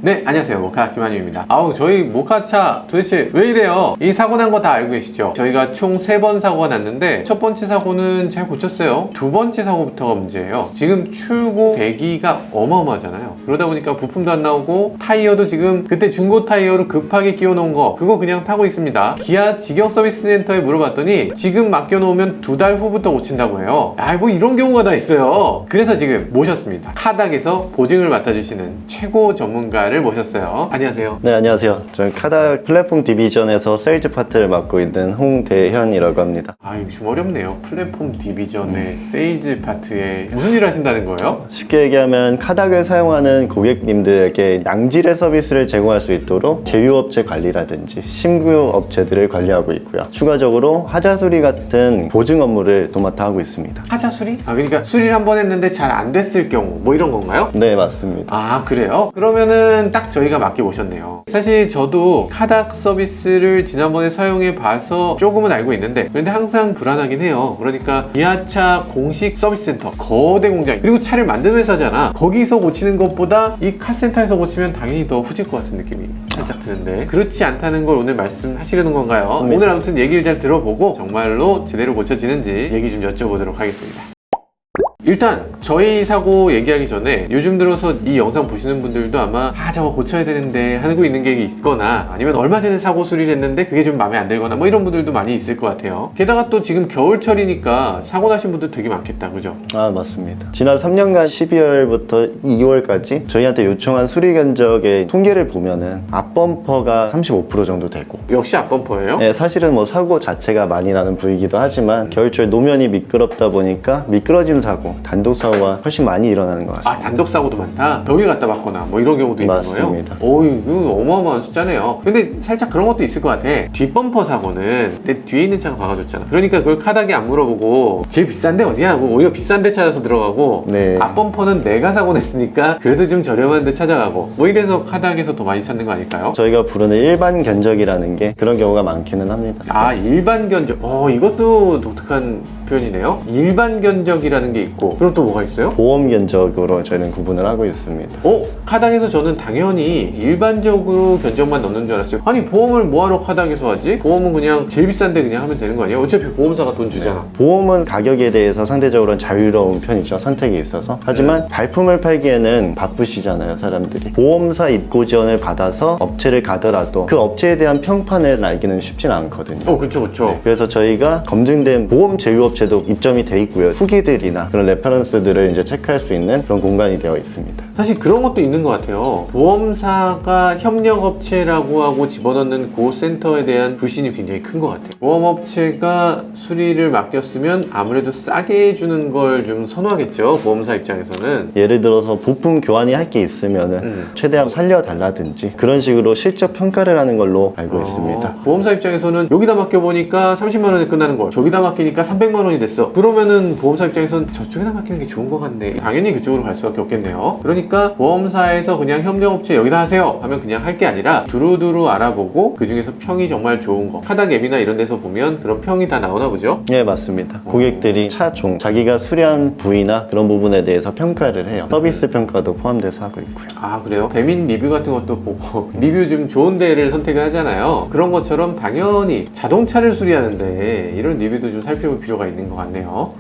네, 안녕하세요. 모카 김한유입니다. 저희 모카차 도대체 왜 이래요? 이 사고 난 거 다 알고 계시죠? 저희가 총 3번 사고가 났는데 첫 번째 사고는 잘 고쳤어요. 두 번째 사고부터가 문제예요. 지금 출고 대기가 어마어마하잖아요. 그러다 보니까 부품도 안 나오고 타이어도 지금 그때 중고 타이어로 급하게 끼워 놓은 거 그거 그냥 타고 있습니다. 기아 직영 서비스 센터에 물어봤더니 지금 맡겨 놓으면 2달 후부터 고친다고 해요. 뭐 이런 경우가 다 있어요. 그래서 지금 모셨습니다. 카닥에서 보증을 맡아주시는 최고 전문가를 모셨어요. 안녕하세요. 네, 안녕하세요. 저는 카닥 플랫폼 디비전에서 세일즈 파트를 맡고 있는 홍대현이라고 합니다. 이거 좀 어렵네요. 플랫폼 디비전의 세일즈 파트에 무슨 일을 하신다는 거예요? 쉽게 얘기하면 카닥을 사용하는 고객님들에게 양질의 서비스를 제공할 수 있도록 제휴업체 관리라든지 신규 업체들을 관리하고 있고요. 추가적으로 하자 수리 같은 보증 업무를 도맡아 하고 있습니다. 하자 수리? 그러니까 수리를 한 번 했는데 잘 안 됐을 경우 뭐 이런 건가요? 네, 맞습니다. 그래요? 그러면은 딱 저희가 맡겨 보셨네요. 사실 저도 카닥 서비스를 지난번에 사용해 봐서 조금은 알고 있는데 그런데 항상 불안하긴 해요. 그러니까 기아차 공식 서비스 센터 거대 공장 그리고 차를 만드는 회사잖아. 거기서 고치는 것보다 이 카센터에서 고치면 당연히 더 후질 것 같은 느낌이 살짝 드는데 그렇지 않다는 걸 오늘 말씀하시려는 건가요? 네. 오늘 아무튼 얘기를 잘 들어보고 정말로 제대로 고쳐지는지 얘기 좀 여쭤보도록 하겠습니다. 일단 저희 사고 얘기하기 전에 요즘 들어서 이 영상 보시는 분들도 아마 저거 고쳐야 되는데 하고 있는 게 있거나 아니면 얼마 전에 사고 수리를 했는데 그게 좀 마음에 안 들거나 뭐 이런 분들도 많이 있을 것 같아요. 게다가 또 지금 겨울철이니까 사고 나신 분들 되게 많겠다, 그죠? 맞습니다. 지난 3년간 12월부터 2월까지 저희한테 요청한 수리 견적의 통계를 보면은 앞범퍼가 35% 정도 되고 역시 앞범퍼예요? 네, 사실은 뭐 사고 자체가 많이 나는 부위이기도 하지만 겨울철 노면이 미끄럽다 보니까 미끄러짐 사고, 단독 사고가 훨씬 많이 일어나는 것 같습니다. 단독 사고도 많다? 벽에 갖다 박거나 뭐 이런 경우도 있는 맞습니다. 거예요? 이거 어마어마한 숫자네요. 근데 살짝 그런 것도 있을 것 같아. 뒷범퍼 사고는 내 뒤에 있는 차가 박아줬잖아. 그러니까 그걸 카닥에 안 물어보고 제일 비싼데 어디야? 뭐 오히려 비싼 데 찾아서 들어가고 네. 앞범퍼는 내가 사고 냈으니까 그래도 좀 저렴한 데 찾아가고 뭐 이래서 카닥에서 더 많이 찾는 거 아닐까요? 저희가 부르는 일반 견적이라는 게 그런 경우가 많기는 합니다. 일반 견적. 이것도 독특한 표현이네요. 일반 견적이라는 게 있고 그럼 또 뭐가 있어요? 보험 견적으로 저희는 구분을 하고 있습니다. 카닥에서 저는 당연히 일반적으로 견적만 넣는 줄 알았어요. 보험을 뭐하러 카닥에서 하지? 보험은 그냥 제일 비싼데 그냥 하면 되는 거 아니에요? 어차피 보험사가 돈 주잖아. 보험은 가격에 대해서 상대적으로 자유로운 편이죠. 선택이 있어서. 하지만 발품을 팔기에는 바쁘시잖아요, 사람들이. 보험사 입고 지원을 받아서 업체를 가더라도 그 업체에 대한 평판을 알기는 쉽지는 않거든요. 그렇죠. 그래서 저희가 검증된 보험 제휴업체도 입점이 돼 있고요. 후기들이나 그런 레퍼런스들을 이제 체크할 수 있는 그런 공간이 되어 있습니다. 사실 그런 것도 있는 것 같아요. 보험사가 협력업체라고 하고 집어넣는 그 센터에 대한 불신이 굉장히 큰 것 같아요. 보험업체가 수리를 맡겼으면 아무래도 싸게 해주는 걸 좀 선호하겠죠. 보험사 입장에서는. 예를 들어서 부품 교환이 할 게 있으면은 최대한 살려달라든지 그런 식으로 실적 평가를 하는 걸로 알고 있습니다. 보험사 입장에서는 여기다 맡겨보니까 30만 원에 끝나는 걸 저기다 맡기니까 300만 원이 됐어. 그러면은 보험사 입장에서는 저쪽에다 맡기는 게 좋은 것 같네. 당연히 그쪽으로 갈 수밖에 없겠네요. 그러니까 보험사에서 그냥 협력업체 여기다 하세요 하면 그냥 할 게 아니라 두루두루 알아보고 그 중에서 평이 정말 좋은 거 카닥 앱이나 이런 데서 보면 그런 평이 다 나오나 보죠? 네, 맞습니다. 고객들이 차종, 자기가 수리한 부위나 그런 부분에 대해서 평가를 해요. 서비스 평가도 포함돼서 하고 있고요. 그래요? 배민 리뷰 같은 것도 보고 리뷰 좀 좋은 데를 선택을 하잖아요. 그런 것처럼 당연히 자동차를 수리하는데 이런 리뷰도 좀 살펴볼 필요가 있는 것 같네요.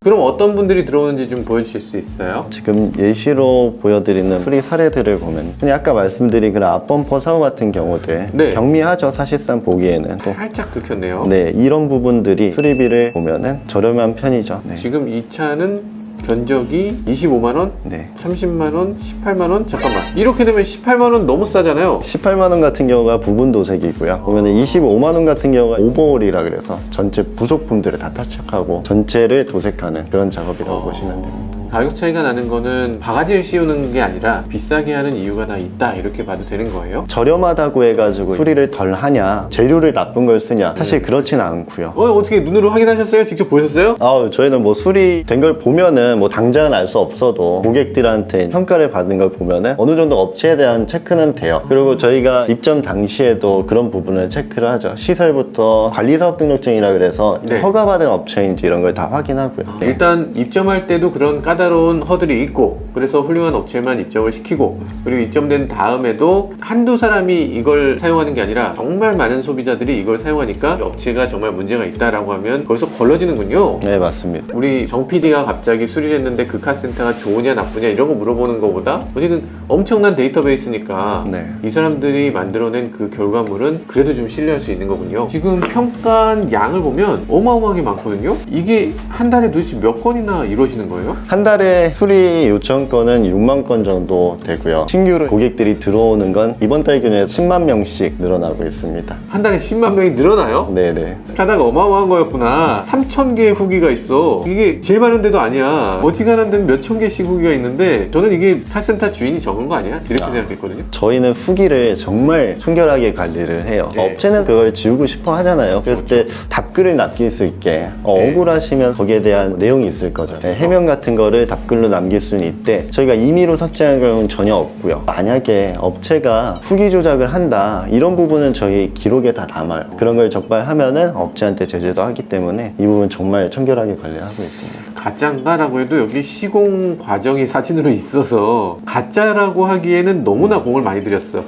그럼 어떤 분들이 들어오는지 좀 보여주실 수 있어요? 지금 예시로 보여드리는 수리 사례들을 보면 그냥 아까 말씀드린 그런 앞범퍼 사고 같은 경우들 경미하죠. 사실상 보기에는 또 살짝 긁혔네요. 이런 부분들이 수리비를 보면은 저렴한 편이죠. 지금 이 차는 견적이 25만원, 30만원, 18만원? 잠깐만, 이렇게 되면 18만원 너무 싸잖아요. 18만원 같은 경우가 부분 도색이고요. 보면은 25만원 같은 경우가 오버홀이라 그래서 전체 부속품들을 다 탈착하고 전체를 도색하는 그런 작업이라고 보시면 됩니다. 가격 차이가 나는 거는 바가지를 씌우는 게 아니라 비싸게 하는 이유가 다 있다 이렇게 봐도 되는 거예요? 저렴하다고 해가지고 수리를 덜 하냐, 재료를 나쁜 걸 쓰냐, 사실 그렇진 않고요. 어떻게 눈으로 확인하셨어요? 직접 보셨어요? 저희는 뭐 수리된 걸 보면은 뭐 당장은 알 수 없어도 고객들한테 평가를 받은 걸 보면은 어느 정도 업체에 대한 체크는 돼요. 그리고 저희가 입점 당시에도 그런 부분을 체크를 하죠. 시설부터 관리사업 등록증이라 그래서 허가받은 업체인지 이런 걸 다 확인하고요. 일단 입점할 때도 그런 까다로운 까다로운 허들이 있고, 그래서 훌륭한 업체만 입점을 시키고, 그리고 입점된 다음에도 한두 사람이 이걸 사용하는 게 아니라 정말 많은 소비자들이 이걸 사용하니까 업체가 정말 문제가 있다라고 하면 거기서 걸러지는군요. 네, 맞습니다. 우리 정 PD가 갑자기 수리를 했는데 그 카센터가 좋으냐 나쁘냐 이런 거 물어보는 것보다 어쨌든 엄청난 데이터베이스니까 네. 이 사람들이 만들어낸 그 결과물은 그래도 좀 신뢰할 수 있는 거군요. 지금 평가한 양을 보면 어마어마하게 많거든요. 이게 한 달에 도대체 몇 건이나 이루어지는 거예요? 한 달에 수리 요청 건은 6만 건 정도 되고요. 신규로 고객들이 들어오는 건 이번 달 기준에 10만 명씩 늘어나고 있습니다. 한 달에 10만 명이 늘어나요? 네네. 하다가 어마어마한 거였구나. 3,000개의 후기가 있어. 이게 제일 많은데도 아니야. 어지간한 데는 몇천 개씩 후기가 있는데 저는 이게 카센터 주인이 적은 거 아니야? 이렇게 생각했거든요. 저희는 후기를 정말 청결하게 관리를 해요. 네. 업체는 그걸 지우고 싶어 하잖아요. 그랬을 때 답글을 남길 수 있게 억울하시면 거기에 대한 내용이 있을 거죠. 해명 같은 거를 답글로 남길 수는 있대. 저희가 임의로 삭제하는 경우는 전혀 없고요. 만약에 업체가 후기 조작을 한다, 이런 부분은 저희 기록에 다 담아요. 그런 걸 적발하면은 업체한테 제재도 하기 때문에 이 부분 정말 청결하게 관리하고 있습니다. 가짜인가라고 해도 여기 시공 과정이 사진으로 있어서 가짜라고 하기에는 너무나 공을 많이 들였어.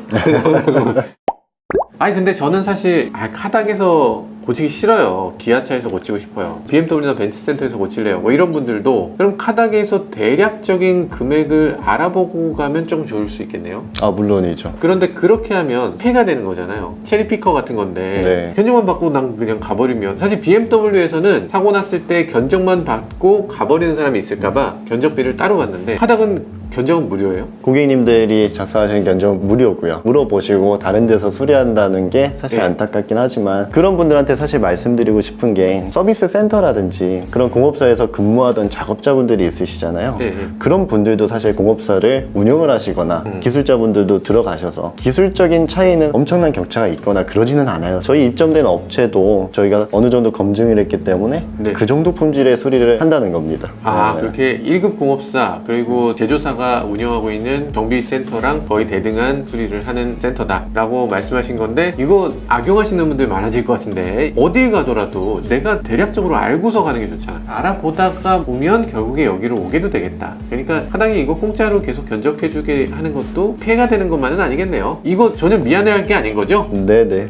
아니 근데 저는 사실 카닥에서 고치기 싫어요. 기아차에서 고치고 싶어요. BMW나 벤츠센터에서 고칠래요. 뭐 이런 분들도 그럼 카닥에서 대략적인 금액을 알아보고 가면 좀 좋을 수 있겠네요. 아, 물론이죠. 그런데 그렇게 하면 폐가 되는 거잖아요. 체리피커 같은 건데 네. 견적만 받고 난 그냥 가버리면, 사실 BMW에서는 사고 났을 때 견적만 받고 가버리는 사람이 있을까봐 견적비를 따로 받는데 카닥은 견적은 무료예요? 고객님들이 작성하시는 견적은 무료고요. 물어보시고 다른 데서 수리한다는 게 사실 네. 안타깝긴 하지만, 그런 분들한테 사실 말씀드리고 싶은 게 서비스 센터라든지 그런 공업사에서 근무하던 작업자분들이 있으시잖아요. 네. 그런 분들도 사실 공업사를 운영을 하시거나 기술자분들도 들어가셔서 기술적인 차이는 엄청난 격차가 있거나 그러지는 않아요. 저희 입점된 업체도 저희가 어느 정도 검증을 했기 때문에 네. 그 정도 품질의 수리를 한다는 겁니다. 네. 그렇게 1급 공업사 그리고 제조사가 운영하고 있는 정비센터랑 거의 대등한 수리를 하는 센터다라고 말씀하신 건데, 이거 악용하시는 분들 많아질 것 같은데 어딜 가더라도 내가 대략적으로 알고서 가는 게 좋잖아. 알아보다가 보면 결국에 여기로 오게도 되겠다. 그러니까 하당이 이거 공짜로 계속 견적해주게 하는 것도 폐가 되는 것만은 아니겠네요. 이거 전혀 미안해할 게 아닌 거죠? 네네.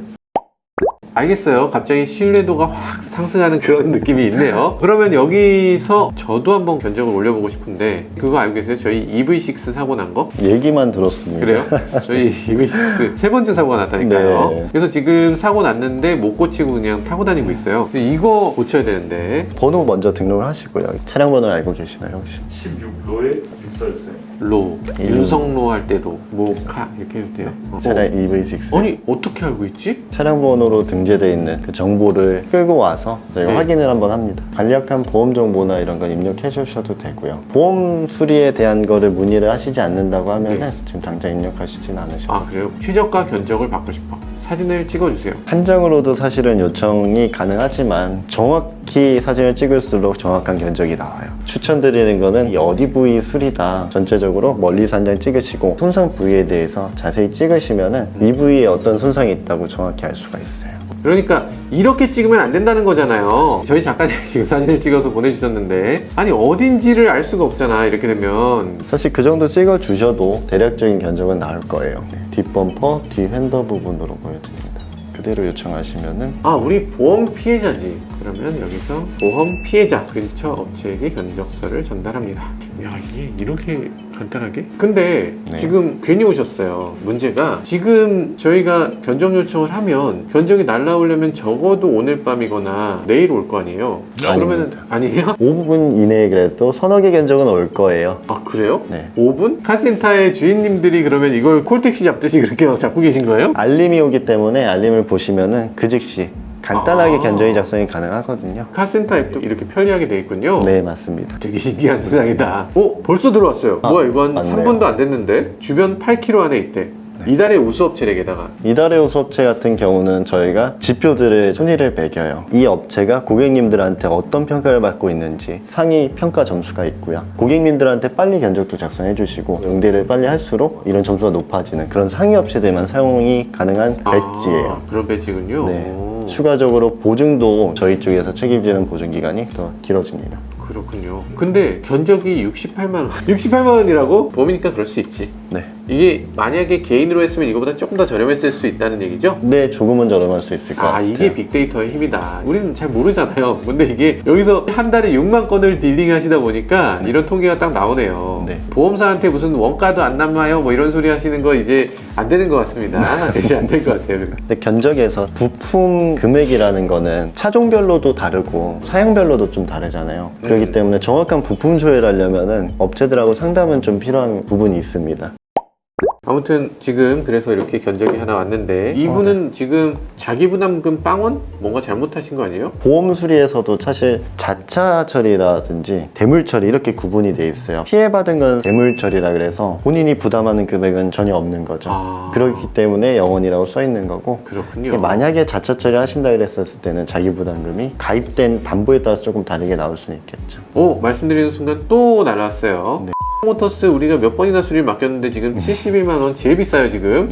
알겠어요. 갑자기 신뢰도가 확 상승하는 그런 느낌이 있네요. 그러면 여기서 저도 한번 견적을 올려보고 싶은데, 그거 알고 계세요? 저희 EV6 사고 난 거? 얘기만 들었습니다. 그래요? 저희 EV6 세 번째 사고가 났다니까요. 네. 그래서 지금 사고 났는데 못 고치고 그냥 타고 다니고 있어요. 근데 이거 고쳐야 되는데. 번호 먼저 등록을 하시고요. 차량 번호를 알고 계시나요, 혹시? 16로에 있어주세요. 로, 윤성로 할 때로 모카 이렇게 해도 돼요. 차량 EV6. 아니 어떻게 알고 있지? 차량 번호로 등재되어 있는 그 정보를 끌고 와서 저희가 네. 확인을 한번 합니다. 간략한 보험 정보나 이런 건 입력해 주셔도 되고요. 보험 수리에 대한 거를 문의를 하시지 않는다고 하면은 네. 지금 당장 입력하시진 않으셔도 아 그래요? 최저가 견적을 받고 싶어. 사진을 찍어주세요. 한 장으로도 사실은 요청이 가능하지만 정확히 사진을 찍을수록 정확한 견적이 나와요. 추천드리는 거는 이 어디 부위 수리다 전체적으로 멀리서 한 장 찍으시고 손상 부위에 대해서 자세히 찍으시면은 이 부위에 어떤 손상이 있다고 정확히 알 수가 있어요. 그러니까 이렇게 찍으면 안 된다는 거잖아요. 저희 작가님이 지금 사진을 찍어서 보내주셨는데, 아니 어딘지를 알 수가 없잖아. 이렇게 되면. 사실 그 정도 찍어 주셔도 대략적인 견적은 나올 거예요. 뒷범퍼, 뒤 휀더 부분으로 보여드립니다. 그대로 요청하시면은 우리 보험 피해자지. 그러면 여기서 보험 피해자 근처 업체에게 견적서를 전달합니다. 야, 이게 이렇게 간단하게? 근데 네. 지금 괜히 오셨어요. 문제가 지금 저희가 견적 요청을 하면 견적이 날라오려면 적어도 오늘 밤이거나 내일 올 거 아니에요? 그러면은 아니에요? 5분 이내에 그래도 서너 개 견적은 올 거예요. 아 그래요? 네. 5분? 카센터의 주인님들이 그러면 이걸 콜택시 잡듯이 그렇게 막 잡고 계신 거예요? 알림이 오기 때문에 알림을 보시면은 그 즉시 간단하게 아. 견적이 작성이 가능하거든요. 카센터 앱도 이렇게 편리하게 돼 있군요. 네, 맞습니다. 되게 신기한 세상이다. 벌써 들어왔어요. 뭐야 이거 한 맞네요. 3분도 안 됐는데? 주변 8km 안에 있대. 이달의 우수업체에게다가. 이달의 수업체 같은 경우는 저희가 지표들을 순위를 매겨요. 이 업체가 고객님들한테 어떤 평가를 받고 있는지 상위 평가 점수가 있고요. 고객님들한테 빨리 견적도 작성해 주시고 응대를 빨리 할수록 이런 점수가 높아지는 그런 상위 업체들만 사용이 가능한 배지예요. 그런 배지군요. 네. 오. 추가적으로 보증도 저희 쪽에서 책임지는 보증 기간이 더 길어집니다. 그렇군요. 근데 견적이 68만원 68만원이라고? 보험이니까 그럴 수 있지. 네. 이게 만약에 개인으로 했으면 이거보다 조금 더 저렴했을 수 있다는 얘기죠? 네, 조금은 저렴할 수 있을 것 같아요. 이게 빅데이터의 힘이다. 우리는 잘 모르잖아요. 근데 이게 여기서 한 달에 6만 건을 딜링 하시다 보니까 이런 통계가 딱 나오네요. 네. 보험사한테 무슨 원가도 안 남아요 뭐 이런 소리 하시는 거 이제 안 되는 것 같습니다. 이제 안 될 것 같아요. 근데 견적에서 부품 금액이라는 거는 차종별로도 다르고 사양별로도 좀 다르잖아요. 그렇기 때문에 정확한 부품 조회를 하려면은 업체들하고 상담은 좀 필요한 부분이 있습니다. 아무튼 지금 그래서 이렇게 견적이 하나 왔는데 이분은 지금 자기 부담금 빵원? 뭔가 잘못하신 거 아니에요? 보험 수리에서도 사실 자차 처리라든지 대물 처리 이렇게 구분이 돼 있어요. 피해받은 건 대물 처리라 그래서 본인이 부담하는 금액은 전혀 없는 거죠. 그렇기 때문에 영원이라고 써 있는 거고, 그렇군요. 만약에 자차 처리 하신다 그랬었을 때는 자기 부담금이 가입된 담보에 따라서 조금 다르게 나올 수는 있겠죠. 말씀드리는 순간 또 날라왔어요. 네. 모터스 우리가 몇 번이나 수리를 맡겼는데 지금 71만원 제일 비싸요 지금.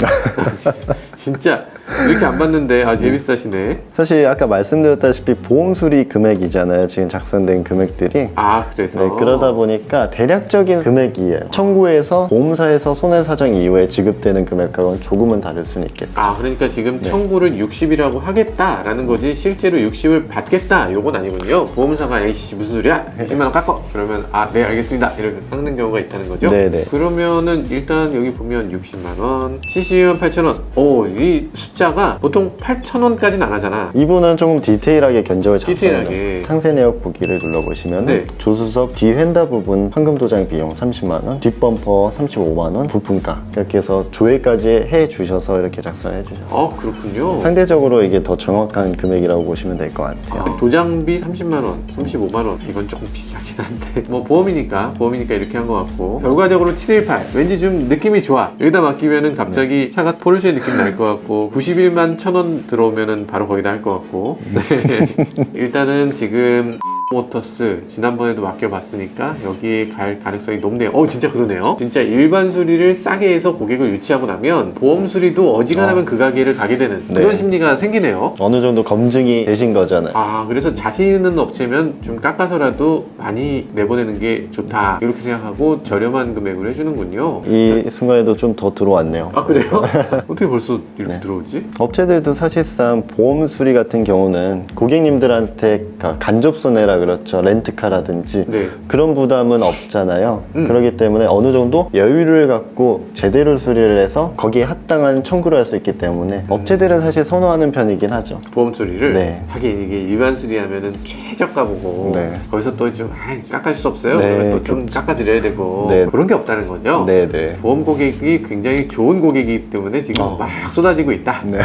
진짜 이렇게 안 받는데 제일 비싸시네. 사실 아까 말씀드렸다시피 보험 수리 금액이잖아요. 지금 작성된 금액들이. 그래서 네, 그러다 보니까 대략적인 금액이에요. 청구해서 보험사에서 손해사정 이후에 지급되는 금액과는 조금은 다를 수는 있겠죠. 그러니까 지금 네. 청구를 60이라고 하겠다라는 거지 실제로 60을 받겠다 요건 아니군요. 보험사가 에이씨 무슨 소리야? 20만원 깎어! 그러면 네 알겠습니다 이렇게 깎는 경우가 있다는 거죠. 네네. 그러면은 일단 여기 보면 60만원 72만 8천원. 이 숫자가 보통 8천원까지는 안 하잖아. 이분은 조금 디테일하게 견적을 디테일하게. 작성해요. 상세 내역 보기를 눌러보시면 네. 조수석 뒤 휀다 부분 황금 도장 비용 30만원, 뒷범퍼 35만원, 부품가 이렇게 해서 조회까지 해주셔서 이렇게 작성해 주셔서 그렇군요. 상대적으로 이게 더 정확한 금액이라고 보시면 될 것 같아요. 도장비 30만원, 35만원. 이건 조금 비싸긴 한데 뭐 보험이니까 이렇게 한 것 같고, 결과적으로 718 왠지 좀 느낌이 좋아. 여기다 맡기면은 갑자기 차가 포르쉐 느낌 날 것 같고 91만 1,000원 들어오면은 바로 거기다 할 것 같고. 네. 일단은 지금 모터스 지난번에도 맡겨봤으니까 여기에 갈 가능성이 높네요. 진짜 그러네요. 진짜 일반 수리를 싸게 해서 고객을 유치하고 나면 보험 수리도 어지간하면 그 가게를 가게 되는 네. 그런 심리가 생기네요. 어느 정도 검증이 되신 거잖아요. 그래서 자신 있는 업체면 좀 깎아서라도 많이 내보내는 게 좋다 이렇게 생각하고 저렴한 금액으로 해주는군요. 이 순간에도 좀 더 들어왔네요. 그래요? 어떻게 벌써 이렇게 네. 들어오지? 업체들도 사실상 보험 수리 같은 경우는 고객님들한테 간접 손해라 그렇죠. 렌트카라든지 네. 그런 부담은 없잖아요. 그렇기 때문에 어느 정도 여유를 갖고 제대로 수리를 해서 거기에 합당한 청구를 할 수 있기 때문에 업체들은 사실 선호하는 편이긴 하죠. 보험 수리를? 네. 하긴 이게 일반 수리하면은 최저가 보고 네. 거기서 또 좀 깎아줄 수 없어요? 네, 그러면 또 좀 깎아드려야 되고 네. 그런 게 없다는 거죠? 네네. 보험 고객이 굉장히 좋은 고객이기 때문에 지금 막 쏟아지고 있다. 네.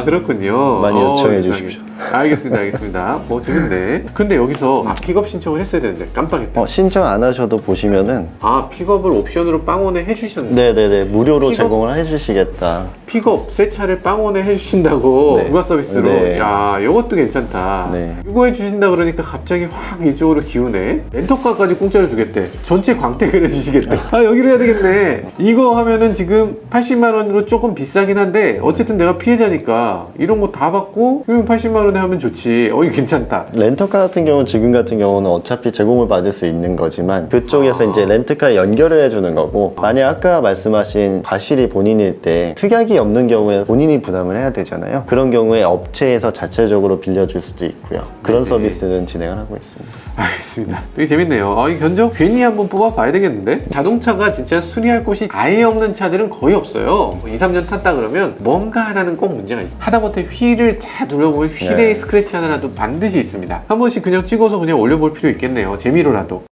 그렇군요. 많이 요청해 세상에. 주십시오. 알겠습니다. 재밌네. 근데 여기서 픽업 신청을 했어야 되는데 깜빡했다. 신청 안 하셔도 보시면은 픽업을 옵션으로 빵원에 해주셨네. 네네네 무료로 픽업? 제공을 해주시겠다. 픽업 새 차를 빵원에 해주신다고 네. 부가 서비스로. 네. 야, 이것도 괜찮다. 네. 이거 해주신다 그러니까 갑자기 확 이쪽으로 기우네. 렌터카까지 공짜로 주겠대. 전체 광택을 해주시겠대. 여기로 해야 되겠네. 이거 하면은 지금 80만 원으로 조금 비싸긴 한데 어쨌든 내가 피해자니까 이런 거 다 받고 그러면 80만 원에 하면 좋지. 이거 괜찮다. 렌터카 같은 경우는 지금 같은 경우는 어차피 제공을 받을 수 있는 거지만 그쪽에서 이제 렌터카 연결을 해주는 거고, 만약 아까 말씀하신 과실이 본인일 때 특약이 없는 경우에 본인이 부담을 해야 되잖아요. 그런 경우에 업체에서 자체적으로 빌려줄 수도 있고요. 그런 네네. 서비스는 진행을 하고 있습니다. 알겠습니다. 되게 재밌네요. 이 견적 괜히 한번 뽑아봐야 되겠는데? 자동차가 진짜 수리할 곳이 아예 없는 차들은 거의 없어요. 2, 3년 탔다 그러면 뭔가 하나는 꼭 문제가 있어요. 하다못해 휠을 다 둘러보면 휠에 네. 스크래치 하나라도 반드시 있습니다. 한 번씩 그냥 찍어서 그냥 올려볼 필요 있겠네요. 재미로라도.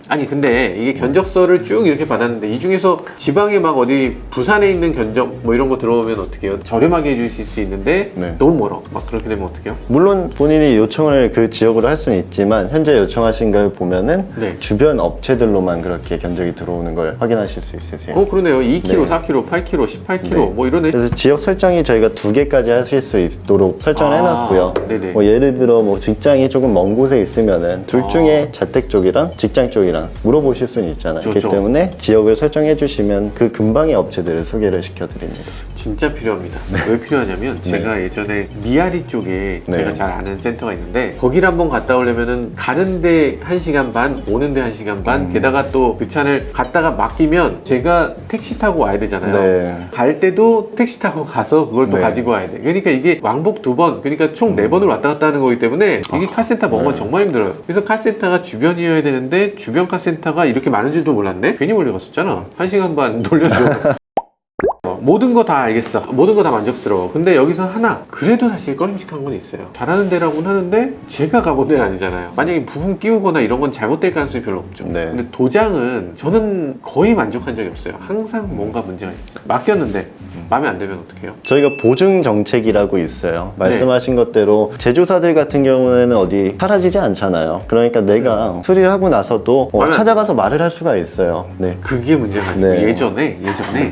아니 근데 이게 견적서를 쭉 이렇게 받았는데 이 중에서 지방에 막 어디 부산에 있는 견적 뭐 이런 거 들어오면 어떻게 해요? 저렴하게 해주실 수 있는데 네. 너무 멀어. 막 그렇게 되면 어떡해요? 물론 본인이 요청을 그 지역으로 할 수는 있지만 현재 요청하신 걸 보면은 네. 주변 업체들로만 그렇게 견적이 들어오는 걸 확인하실 수 있으세요. 그러네요. 2kg, 네. 4kg, 8kg, 18kg 네. 뭐 이러네. 그래서 지역 설정이 저희가 2개까지 하실 수 있도록 설정을 해놨고요. 네네. 뭐 예를 들어 뭐 직장이 조금 먼 곳에 있으면은 둘 중에 자택 쪽이랑 직장 쪽이랑 물어보실 수는 있잖아요. 그렇죠. 그렇기 때문에 지역을 설정해 주시면 그 근방의 업체들을 소개를 시켜드립니다. 진짜 필요합니다. 왜 필요하냐면 제가 예전에 미아리 쪽에 네. 제가 잘 아는 센터가 있는데 거기를 한번 갔다 오려면은 가는데 1시간 반, 오는데 1시간 반, 게다가 또 그 차를 갔다가 맡기면 제가 택시 타고 와야 되잖아요. 네. 갈 때도 택시 타고 가서 그걸 또 네. 가지고 와야 돼. 그러니까 이게 왕복 2번, 그러니까 총 4번을 왔다 갔다 하는 거기 때문에 이게 카센터 먼 건 정말 힘들어요. 그래서 카센터가 주변이어야 되는데 주변 카센터가 이렇게 많은 줄도 몰랐네? 괜히 몰려갔었잖아. 1시간 반 돌려줘. 모든 거 다 알겠어. 모든 거 다 만족스러워. 근데 여기서 하나 그래도 사실 꺼림칙한 건 있어요. 잘하는 데라고는 하는데 제가 가본 데는 아니잖아요. 만약에 부품 끼우거나 이런 건 잘못될 가능성이 별로 없죠. 네. 근데 도장은 저는 거의 만족한 적이 없어요. 항상 뭔가 문제가 있어요. 맡겼는데 마음에 안 들면 어떡해요? 저희가 보증 정책이라고 있어요. 말씀하신 것대로 제조사들 같은 경우에는 어디 사라지지 않잖아요. 그러니까 내가 수리를 하고 나서도 마음에 안 찾아가서 말을 할 수가 있어요. 네. 그게 문제가 아니고 네. 예전에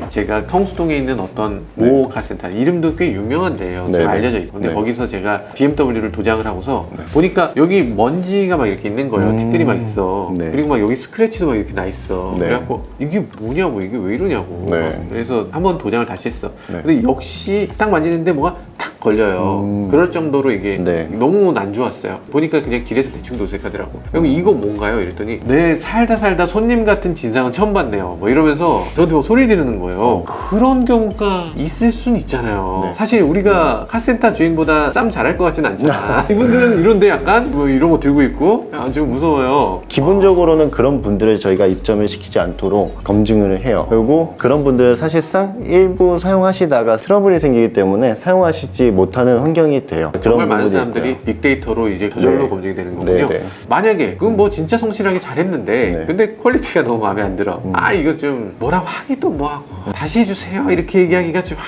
제가 성수동에 있는 어떤 모 카센터 이름도 꽤 유명한 데예요. 좀 네. 알려져 있어요. 근데 네. 거기서 제가 BMW를 도장을 하고서 보니까 여기 먼지가 막 이렇게 있는 거예요. 티끌이 막 있어. 네. 그리고 막 여기 스크래치도 막 이렇게 나 있어. 네. 그래갖고 이게 뭐냐고, 이게 왜 이러냐고. 네. 그래서 한번 도장을 다시 했어. 네. 근데 역시 딱 만지는데 뭐가 탁 걸려요. 그럴 정도로 이게 네. 너무 안 좋았어요. 보니까 그냥 길에서 대충 도색하더라고. 그럼 이거 뭔가요? 이랬더니 내 살다 손님 같은 진상은 처음 봤네요. 뭐 이러면서 저한테 뭐 소리 지르는 거예요. 그런 경우가 있을 수는 있잖아요. 네. 사실 우리가 카센터 주인보다 쌈 잘할 것 같지는 않잖아. 이분들은 이런데 약간 뭐 이런 거 들고 있고 좀 무서워요. 기본적으로는 그런 분들을 저희가 입점을 시키지 않도록 검증을 해요. 그리고 그런 분들은 사실상 일부 사용하시다가 트러블이 생기기 때문에 사용하시지 못하는 환경이 돼요. 정말 많은 부분이 사람들이 있고요. 빅데이터로 이제 저절로 네. 검증이 되는 거군요. 네, 네. 만약에 그건 뭐 진짜 성실하게 잘했는데 네. 근데 퀄리티가 너무 마음에 안 들어. 이거 좀 뭐라고 하기도 뭐하고 다시 해주세요 이렇게 얘기하기가 좀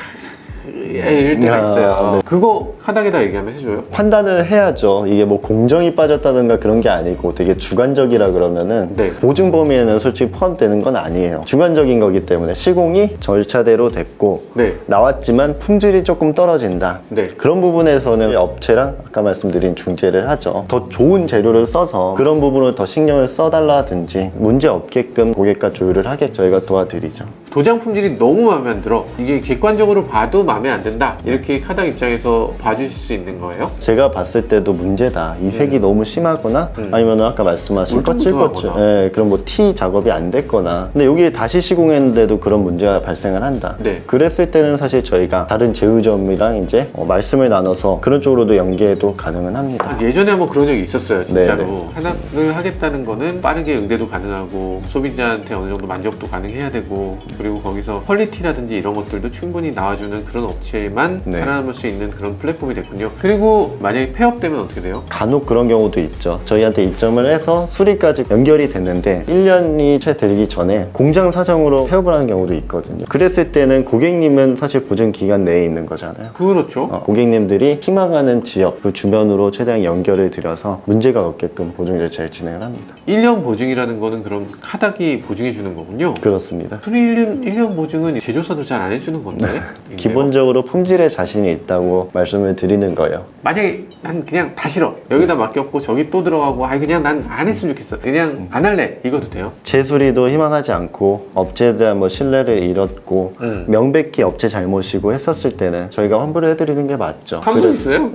이럴 때가 야, 있어요. 네. 그거 카닥에다 얘기하면 해줘요? 판단을 해야죠. 이게 뭐 공정이 빠졌다든가 그런 게 아니고 되게 주관적이라 그러면은 네. 보증 범위에는 솔직히 포함되는 건 아니에요. 주관적인 거기 때문에 시공이 절차대로 됐고 네. 나왔지만 품질이 조금 떨어진다. 네. 그런 부분에서는 업체랑 아까 말씀드린 중재를 하죠. 더 좋은 재료를 써서 그런 부분을 더 신경을 써달라든지 문제 없게끔 고객과 조율을 하게 저희가 도와드리죠. 도장 품질이 너무 마음에 안 들어. 이게 객관적으로 봐도 마음에 안 든다. 이렇게 카닥 입장에서 봐주실 수 있는 거예요? 제가 봤을 때도 문제다. 이색이 너무 심하거나 아니면 아까 말씀하신 거칠거칠 울퉁불퉁하거나. 그런 뭐 티 작업이 안 됐거나 근데 여기 다시 시공했는데도 그런 문제가 발생을 한다. 네. 그랬을 때는 사실 저희가 다른 제휴점이랑 이제 말씀을 나눠서 그런 쪽으로도 연계도 가능은 합니다. 예전에 한번 그런 적이 있었어요, 진짜로. 네네. 하나를 하겠다는 거는 빠르게 응대도 가능하고 소비자한테 어느 정도 만족도 가능해야 되고 그리고 거기서 퀄리티라든지 이런 것들도 충분히 나와주는 그런 업체만 네. 살아남을 수 있는 그런 플랫폼이 됐군요. 그리고 만약에 폐업되면 어떻게 돼요? 간혹 그런 경우도 있죠. 저희한테 입점을 해서 수리까지 연결이 됐는데 1년이 채 되기 전에 공장 사정으로 폐업을 하는 경우도 있거든요. 그랬을 때는 고객님은 사실 보증 기간 내에 있는 거잖아요. 그렇죠. 고객님들이 희망하는 지역 그 주변으로 최대한 연결을 드려서 문제가 없게끔 보증 절차를 진행을 합니다. 1년 보증이라는 거는 그럼 카닥이 보증해 주는 거군요. 그렇습니다. 수리 1년 보증은 제조사도 잘 안 해주는 건데. 있네요. 기본적으로 품질에 자신이 있다고 말씀을 드리는 거예요. 만약에 난 그냥 다 싫어. 여기다 맡겼고 저기 또 들어가고 그냥 난 안 했으면 좋겠어. 그냥 안 할래. 이것도 돼요? 재수리도 희망하지 않고 업체에 대한 뭐 신뢰를 잃었고 명백히 업체 잘못이고 했었을 때는 저희가 환불을 해드리는 게 맞죠. 환불 있어요?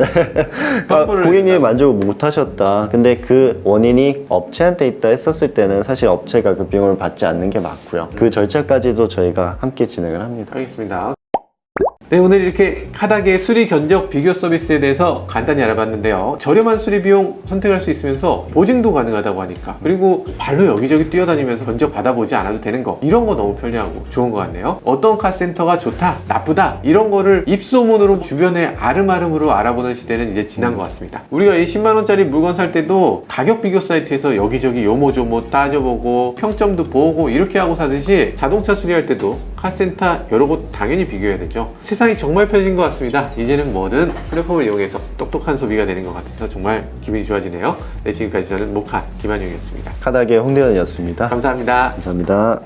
환불을 고객님이 해준다. 만족을 못 하셨다. 근데 그 원인이 업체한테 있다 했었을 때는 사실 업체가 그 비용을 받지 않는 게 맞고요. 그 절차까지도 저희가 함께 진행을 합니다. 알겠습니다. 네, 오늘 이렇게 카닥의 수리 견적 비교 서비스에 대해서 간단히 알아봤는데요. 저렴한 수리 비용 선택할 수 있으면서 보증도 가능하다고 하니까 그리고 발로 여기저기 뛰어다니면서 견적 받아보지 않아도 되는 거 이런 거 너무 편리하고 좋은 것 같네요. 어떤 카센터가 좋다, 나쁘다 이런 거를 입소문으로 주변에 아름아름으로 알아보는 시대는 이제 지난 것 같습니다. 우리가 이 10만 원짜리 물건 살 때도 가격 비교 사이트에서 여기저기 요모조모 따져보고 평점도 보고 이렇게 하고 사듯이 자동차 수리할 때도 카센터 여러 곳 당연히 비교해야 되죠. 세상이 정말 편해진 것 같습니다. 이제는 뭐든 플랫폼을 이용해서 똑똑한 소비가 되는 것 같아서 정말 기분이 좋아지네요. 네, 지금까지 저는 모카 김한용이었습니다. 카닥의 홍대현이었습니다. 감사합니다. 감사합니다.